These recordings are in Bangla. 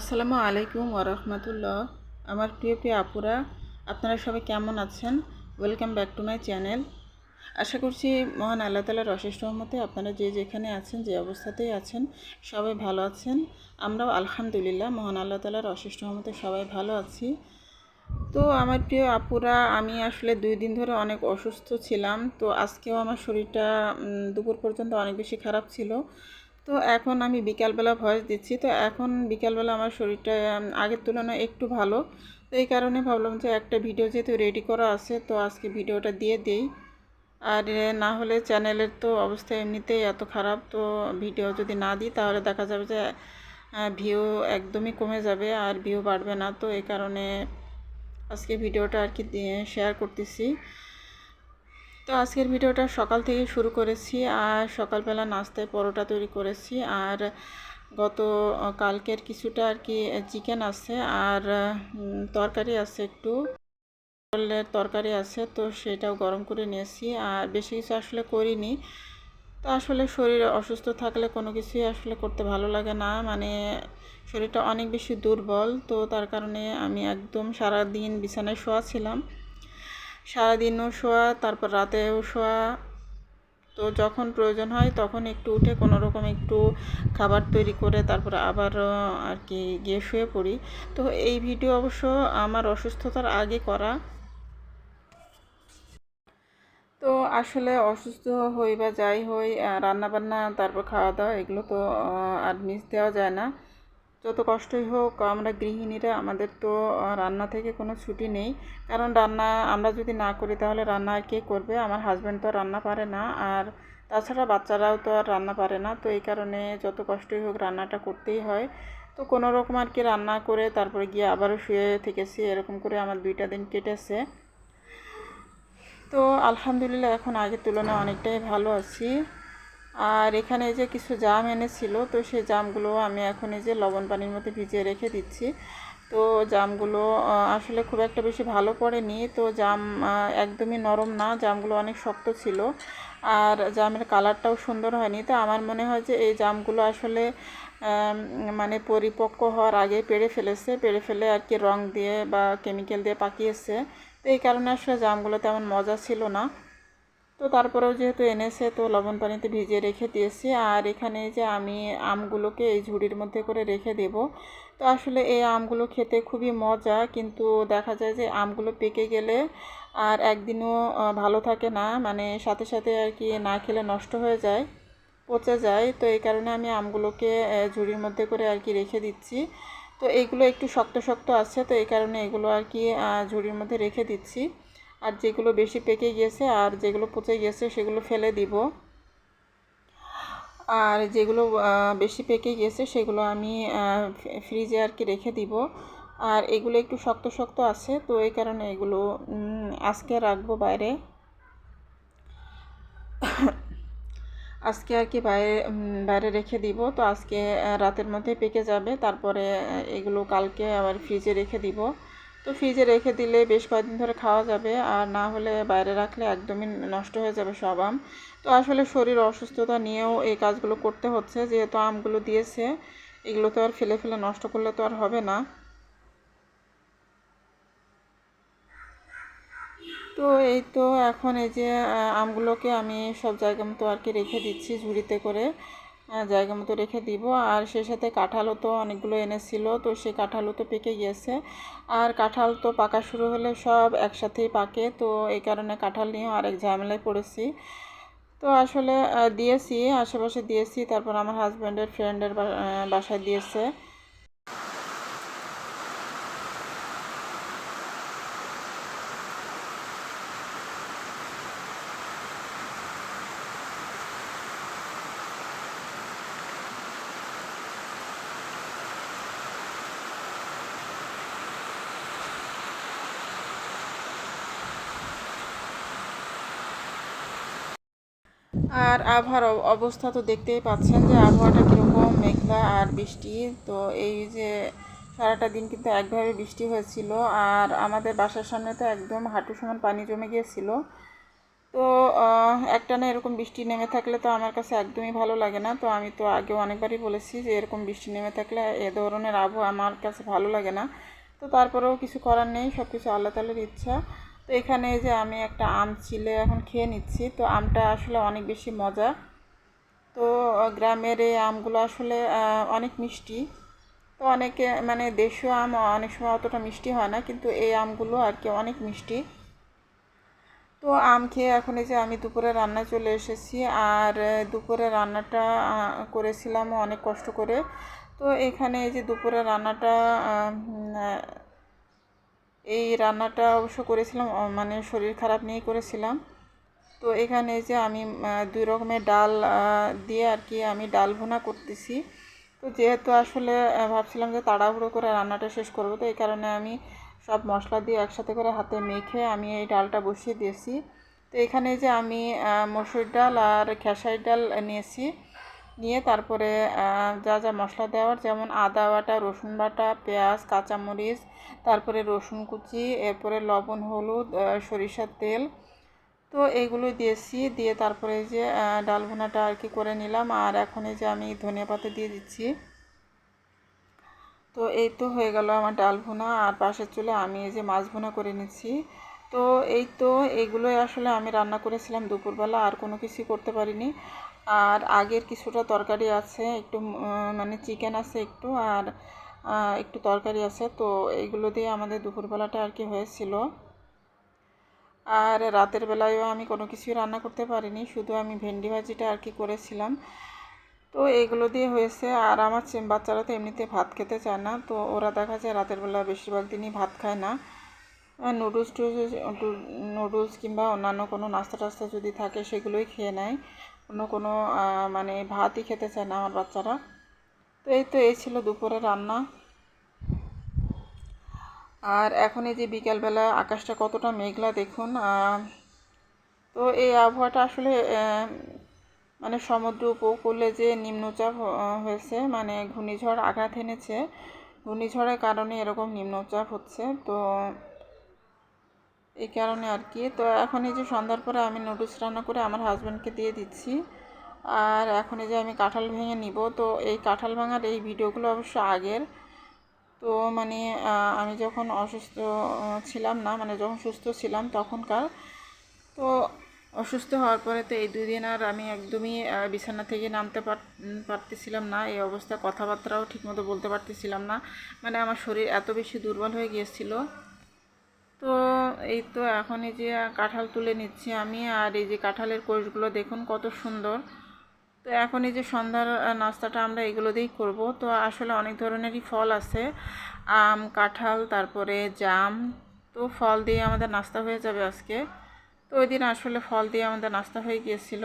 আসসালামু আলাইকুম ওরহমতুল্লাহ। আমার প্রিয় প্রিয় আপুরা, আপনারা সবাই কেমন আছেন? Welcome back to my channel. আশা করছি মহান আল্লাহ তাআলার অশেষ রহমতে আপনারা যে যেখানে আছেন, যে অবস্থাতেই আছেন, সবাই ভালো আছেন। আমরাও আলহামদুলিল্লাহ মহান আল্লাহ তাআলার অশেষ রহমতে সবাই ভালো আছি। তো আমার প্রিয় আপুরা, আমি আসলে 2 দিন ধরে অনেক অসুস্থ ছিলাম। তো আজকেও আমার শরীরটা দুপুর পর্যন্ত অনেক বেশি খারাপ ছিল। তো এখন আমি বিকালবেলা ভয়েস দিচ্ছি। তো এখন বিকালবেলা আমার শরীরটা আগের তুলনায় একটু ভালো। তো এই কারণে ভাবলাম যে একটা ভিডিও যেহেতু রেডি করা আছে, তো আজকে ভিডিওটা দিয়ে দেই। আর না হলে চ্যানেলের তো অবস্থা এমনিতেই এত খারাপ, তো ভিডিও যদি না দিই তাহলে দেখা যাবে যে ভিউ একদমই কমে যাবে আর ভিউ বাড়বে না। তো এই কারণে আজকে ভিডিওটা আর কি শেয়ার করতেছি। তো আজকের ভিডিওটা সকাল থেকে শুরু করেছি। আর সকালবেলা নাস্তায় পরোটা তৈরি করেছি। আর গত কালকের কিছুটা আর কি চিকেন আছে, আর তরকারি আছে, একটু পটলের তরকারি আছে, তো সেটাও গরম করে নিয়েছি। আর বেশি কিছু আসলে করিনি। তো আসলে শরীর অসুস্থ থাকলে কোনো কিছুই আসলে করতে ভালো লাগে না, মানে শরীরটা অনেক বেশি দুর্বল। তো তার কারণে আমি একদম সারাদিন বিছানায় শোয়া ছিলাম, সারাদিনও শোয়া, তারপর রাতেও শোয়া। তো যখন প্রয়োজন হয় তখন একটু উঠে কোনো রকম একটু খাবার তৈরি করে তারপর আবার আর কি গিয়ে শুয়ে পড়ি। তো এই ভিডিও অবশ্য আমার অসুস্থতার আগে করা। তো আসলে অসুস্থ হই বা যাই হই, রান্নাবান্না তারপর খাওয়া দাওয়া এগুলো তো আর মিস দেওয়া যায় না। যত কষ্টই হোক, আমরা গৃহিণীরা আমাদের তো রান্না থেকে কোনো ছুটি নেই। কারণ রান্না আমরা যদি না করি তাহলে রান্না আর কে করবে? আমার হাজব্যান্ড তো রান্না পারে না, আর তাছাড়া বাচ্চারাও তো আর রান্না পারে না। তো এই কারণে যত কষ্টই হোক রান্নাটা করতেই হয়। তো কোনো রকম আর কি রান্না করে তারপরে গিয়ে আবারও শুয়ে থেকেছি, এরকম করে আমার 2টা দিন কেটেছে। তো আলহামদুলিল্লাহ এখন আগের তুলনায় অনেকটাই ভালো আছি। আর এখানে এই যে কিছু জাম এনেছিল, তো সেই জামগুলো আমি এখন এই যে লবণ পানির মধ্যে ভিজিয়ে রেখে দিচ্ছি। তো জামগুলো আসলে খুব একটা বেশি ভালো পড়েনি। তো জাম একদমই নরম না, জামগুলো অনেক শক্ত ছিল। আর জামের কালারটাও সুন্দর হয়নি। তো আমার মনে হয় যে এই জামগুলো আসলে মানে পরিপক্ক হওয়ার আগে পেড়ে ফেলে আর কি রং দিয়ে বা কেমিক্যাল দিয়ে পাকিয়েছে। তো এই কারণে আসলে জামগুলো তেমন মজা ছিল না। তো তারপরেও যেহেতু এনেছে, তো লবণ পানিতে ভিজিয়ে রেখে দিয়েছি। আর এখানে যে আমি আমগুলোকে এই ঝুড়ির মধ্যে করে রেখে দেব। তো আসলে এই আমগুলো খেতে খুবই মজা, কিন্তু দেখা যায় যে আমগুলো পেকে গেলে আর একদিনও ভালো থাকে না, মানে সাথে সাথে আর কি না খেলে নষ্ট হয়ে যায়, পচে যায়। তো এই কারণে আমি আমগুলোকে ঝুড়ির মধ্যে করে আর কি রেখে দিচ্ছি। তো এইগুলো একটু শক্ত শক্ত আছে, তো এই কারণে এগুলো আর কি ঝুড়ির মধ্যে রেখে দিচ্ছি। আর যেগুলো বেশি পেকে গিয়েছে আর যেগুলো পচে গিয়েছে সেগুলো ফেলে দিব। আর যেগুলো বেশি পেকে গিয়েছে সেগুলো আমি ফ্রিজে আর কি রেখে দিব। আর এগুলো একটু শক্ত শক্ত আছে, তো এই কারণে এগুলো আজকে রাখবো বাইরে। আজকে আর কি বাইরে রেখে দিব। তো আজকে রাতের মধ্যে পেকে যাবে, তারপরে এগুলো কালকে আবার ফ্রিজে রেখে দিব। তো ফ্রিজে রেখে দিলে বেশ কয়েকদিন ধরে খাওয়া যাবে, আর না হলে বাইরে রাখলে একদমই নষ্ট হয়ে যাবে সব আম। তো আসলে শরীর অসুস্থতা নিয়েও এই কাজগুলো করতে হচ্ছে, যেহেতু আমগুলো দিয়েছে, এগুলো তো আর ফেলে ফেলে নষ্ট করলে তো আর হবে না। তো এই তো এখন এই যে আমগুলোকে আমি সব জায়গা মতো আর কি রেখে দিচ্ছি ঝুড়িতে করে, জায়গা মতো রেখে দিব। আর সেই সাথে কাঁঠালও তো অনেকগুলো এনেছিল, তো সেই কাঁঠালও তো পেকে গিয়েছে। আর কাঁঠাল তো পাকা শুরু হলে সব একসাথেই পাকে, তো এই কারণে কাঁঠাল নিয়েও আরেক ঝামেলায় পড়েছি। তো আসলে দিয়েছি, আশেপাশে দিয়েছি, তারপর আমার হাজব্যান্ডের ফ্রেন্ডের বাসায় দিয়েছে। আর আবহাওয়ার অবস্থা তো দেখতেই পাচ্ছেন যে আবহাওয়াটা কীরকম মেঘলা আর বৃষ্টি। তো এই যে সারাটা দিন কিন্তু একভাবে বৃষ্টি হয়েছিল, আর আমাদের বাসার সামনে তো একদম হাঁটু সমান পানি জমে গিয়েছিল। তো তো একটানা এরকম বৃষ্টি নেমে থাকলে তো আমার কাছে একদমই ভালো লাগে না। তো আমি তো আগেও অনেকবারই বলেছি যে এরকম বৃষ্টি নেমে থাকলে এ ধরনের আবহাওয়া আমার কাছে ভালো লাগে না। তো তারপরেও কিছু করার নেই, সব কিছু আল্লাহ তাআলার ইচ্ছা। তো এখানে যে আমি একটা আম ছিলে এখন খেয়ে নিচ্ছি। তো আমটা আসলে অনেক বেশি মজা। তো গ্রামের এই আমগুলো আসলে অনেক মিষ্টি। তো অনেকে মানে দেশীয় আম অনেক সময় অতটা মিষ্টি হয় না, কিন্তু এই আমগুলো আর কি অনেক মিষ্টি। তো আম খেয়ে এখন এই যে আমি দুপুরে রান্নায় চলে এসেছি। আর দুপুরে রান্নাটা করেছিলাম অনেক কষ্ট করে। তো এখানে এই যে দুপুরে রান্নাটা এই রান্নাটা অবশ্য করেছিলাম মানে শরীর খারাপ নিয়েই করেছিলাম। তো এখানে যে আমি 2 রকমের ডাল দিয়ে আর কি আমি ডাল ভুনা করতেছি। তো যেহেতু আসলে ভাবছিলাম যে তাড়াহুড়ো করে রান্নাটা শেষ করব, তো এই কারণে আমি সব মশলা দিয়ে একসাথে করে হাতে মেখে আমি এই ডালটা বসিয়ে দিয়েছি। তো এখানে যে আমি মসুর ডাল আর খেসারির ডাল নিয়েছি, নিয়ে তারপরে যা যা মশলা দেওয়ার, যেমন আদা বাটা, রসুন বাটা, পেঁয়াজ, কাঁচামরিচ, তারপরে রসুন কুচি, এরপরে লবণ, হলুদ, সরিষার তেল, তো এইগুলো দিয়েছি। দিয়ে তারপরে এই যে ডাল ভুনাটা আর কি করে নিলাম। আর এখন এই যে আমি ধনিয়া পাতা দিয়ে দিচ্ছি। তো এই তো হয়ে গেল আমার ডাল ভুনা। আর পাশের চুলে আমি এই যে মাছ ভুনা করে নিচ্ছি। তো এই তো এইগুলোই আসলে আমি রান্না করেছিলাম দুপুরবেলা, আর কোনো কিছু করতে পারিনি। আর আগের কিছুটা তরকারি আছে, একটু মানে চিকেন আছে একটু, আর একটু তরকারি আছে। তো এইগুলো দিয়ে আমাদের দুপুরবেলাটা আর কি হয়েছিল। আর রাতের বেলায়ও আমি কোনো কিছুই রান্না করতে পারিনি, শুধু আমি ভেন্ডি ভাজিটা আর কি করেছিলাম। তো এইগুলো দিয়ে হয়েছে। আর আমার বাচ্চারা তো এমনিতে ভাত খেতে চায় না, তো ওরা দেখা যায় রাতের বেলা বেশিরভাগ দিনই ভাত খায় না। নুডলস নুডলস কিংবা অন্যান্য কোনো নাস্তা টাস্তা যদি থাকে সেগুলোই খেয়ে নেয়, অন্য কোনো মানে ভাতই খেতে চায় না আমার বাচ্চারা। তো এই ছিল দুপুরে রান্না। আর এখন এই যে বিকালবেলা আকাশটা কতটা মেঘলা দেখুন। তো এই আবহাওয়াটা আসলে মানে সমুদ্র উপকূলে যে নিম্নচাপ হয়েছে, মানে ঘূর্ণিঝড় আঘাত এনেছে, ঘূর্ণিঝড়ের কারণে এরকম নিম্নচাপ হচ্ছে। তো এই কারণে আর কি। তো এখন এই যে সন্ধ্যার পরে আমি নুডলস রান্না করে আমার হাজব্যান্ডকে দিয়ে দিচ্ছি। আর এখন এই যে আমি কাঁঠাল ভেঙে নিব। তো এই কাঁঠাল ভাঙার এই ভিডিওগুলো অবশ্য আগের। তো মানে আমি যখন অসুস্থ ছিলাম না, মানে যখন সুস্থ ছিলাম তখনকার। তো অসুস্থ হওয়ার পরে তো এই 2 দিন আর আমি একদমই বিছানা থেকে নামতে পারতেছিলাম না। এই অবস্থা, কথাবার্তাও ঠিকমতো বলতে পারতেছিলাম না, মানে আমার শরীর এত বেশি দুর্বল হয়ে গিয়েছিল। তো এই তো এখন এই যে কাঁঠাল তুলে নিচ্ছি আমি। আর এই যে কাঁঠালের কোষগুলো দেখুন কত সুন্দর। তো এখন এই যে সন্ধ্যার নাস্তাটা আমরা এগুলো দিয়েই করব। তো আসলে অনেক ধরনেরই ফল আছে, আম, কাঁঠাল, তারপরে জাম। তো ফল দিয়ে আমাদের নাস্তা হয়ে যাবে আজকে। তো ওই দিন আসলে ফল দিয়ে আমাদের নাস্তা হয়ে গিয়েছিল।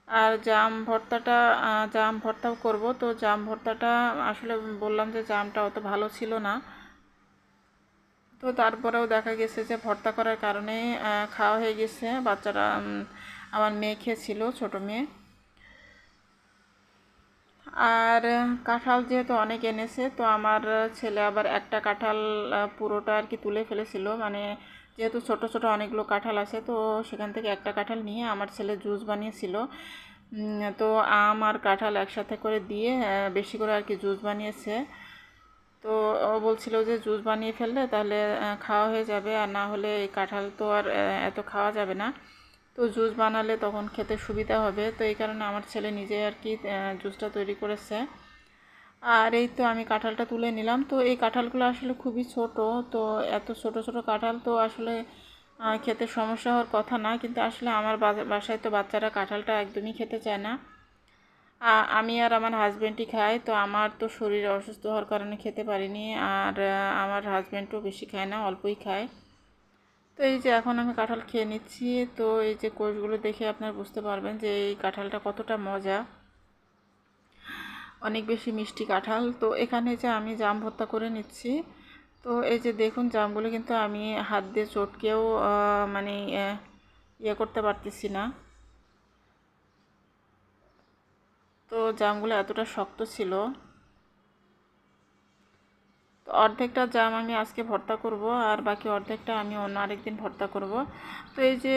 আর জাম ভর্তাও করব। তো জাম ভর্তাটা আসলে বললাম যে জামটা অত ভালো ছিল না। তো তারপরেও দেখা গেছে যে ভর্তা করার কারণে খাওয়া হয়ে গেছে। বাচ্চারা আমার মেয়ে খেয়েছিল, ছোটো মেয়ে। আর কাঁঠাল যেহেতু অনেক এনেছে, তো আমার ছেলে আবার একটা কাঁঠাল পুরোটা আর কি তুলে ফেলেছিল। মানে যেহেতু ছোট ছোট অনেকগুলো কাঁঠাল আছে, তো সেখান থেকে একটা কাঁঠাল নিয়ে আমার ছেলে জুস বানিয়েছিল। তো আম আর কাঁঠাল একসাথে করে দিয়ে বেশি করে আর কি জুস বানিয়েছে। তো ও বলছিল যে জুস বানিয়ে ফেললে তাহলে খাওয়া হয়ে যাবে, আর না হলে এই কাঁঠাল তো আর এত খাওয়া যাবে না। তো জুস বানালে তখন খেতে সুবিধা হবে। তো এই কারণে আমার ছেলে নিজে আর কি জুসটা তৈরি করেছে। আর এই তো আমি কাঁঠালটা তুলে নিলাম। তো এই কাঁঠালগুলো আসলে খুবই ছোট। তো এত ছোট ছোট কাঁঠাল তো আসলে খেতে সমস্যা হওয়ার কথা না, কিন্তু আসলে আমার বাসায় তো বাচ্চারা কাঁঠালটা একদমই খেতে চায় না। আমি আর আমার হাজব্যান্ডই খাই। তো আমার তো শরীর অসুস্থ হওয়ার কারণে খেতে পারিনি। আর আমার হাজব্যান্ডও বেশি খায় না, অল্পই খায়। তো এই যে এখন আমি কাঁঠাল খেয়ে নিচ্ছি। তো এই যে কোষগুলো দেখে আপনারা বুঝতে পারবেন যে এই কাঁঠালটা কতটা মজা, অনেক বেশি মিষ্টি কাঁঠাল। তো এখানে যে আমি জাম ভর্তা করে নিচ্ছি। তো এই যে দেখুন জামগুলো কিন্তু আমি হাত দিয়ে চটকেও মানে ইয়ে করতে পারতেছি না। তো জামগুলো এতটা শক্ত ছিল। তো অর্ধেকটা জাম আমি আজকে ভর্তা করব, আর বাকি অর্ধেকটা আমি অন্য আরেকদিন ভর্তা করব। তো এই যে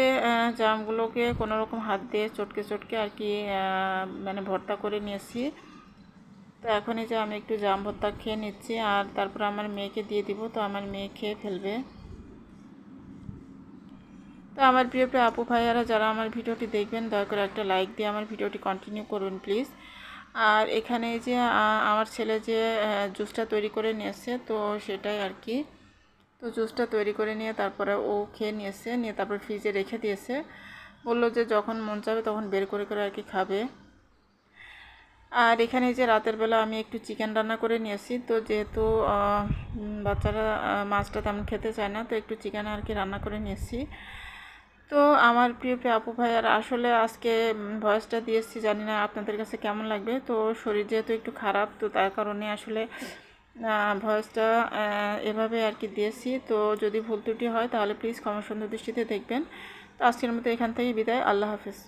জামগুলোকে কোনো রকম হাত দিয়ে চটকে চটকে আর কি মানে ভর্তা করে নিয়েছি। তো এখন এই যে আমি একটু জাম ভর্তা খেয়ে নিচ্ছি, আর তারপর আমার মেয়েকে দিয়ে দিব, তো আমার মেয়ে খেয়ে ফেলবে। তো আমার প্রিয় প্রিয় আপু ভাইয়ারা যারা আমার ভিডিওটি দেখবেন, দয়া করে একটা লাইক দিয়ে আমার ভিডিওটি কন্টিনিউ করবেন প্লিজ। আর এখানে যে আমার ছেলে যে জুসটা তৈরি করে নিয়েছে, তো সেটাই আর কি। তো জুসটা তৈরি করে নিয়ে তারপরে ও খেয়ে নিয়েছে, নিয়ে তারপর ফ্রিজে রেখে দিয়েছে। বললো যে যখন মন চাবে তখন বের করে করে আর কি খাবে। আর এখানে যে রাতের বেলা আমি একটু চিকেন রান্না করে নিয়েছি, তো যেহেতু বাচ্চারা মাছটা তেমন খেতে চায় না, তো একটু চিকেন আর কি রান্না করে নিয়েছি। তো আমার প্রিয় প্রিয় আপু ভাইয়ার আসলে আজকে ভয়েসটা দিয়েছি, জানি না আপনাদের কাছে কেমন লাগবে। তো শরীর যেহেতু একটু খারাপ, তো তার কারণে আসলে ভয়েসটা এভাবে আর কি দিয়েছি। তো যদি ভুল ত্রুটি হয় তাহলে প্লিজ ক্ষমা সুন্দর দৃষ্টিতে দেখবেন। তো আজকের মতো এখান থেকেই বিদায়, আল্লাহ হাফেজ।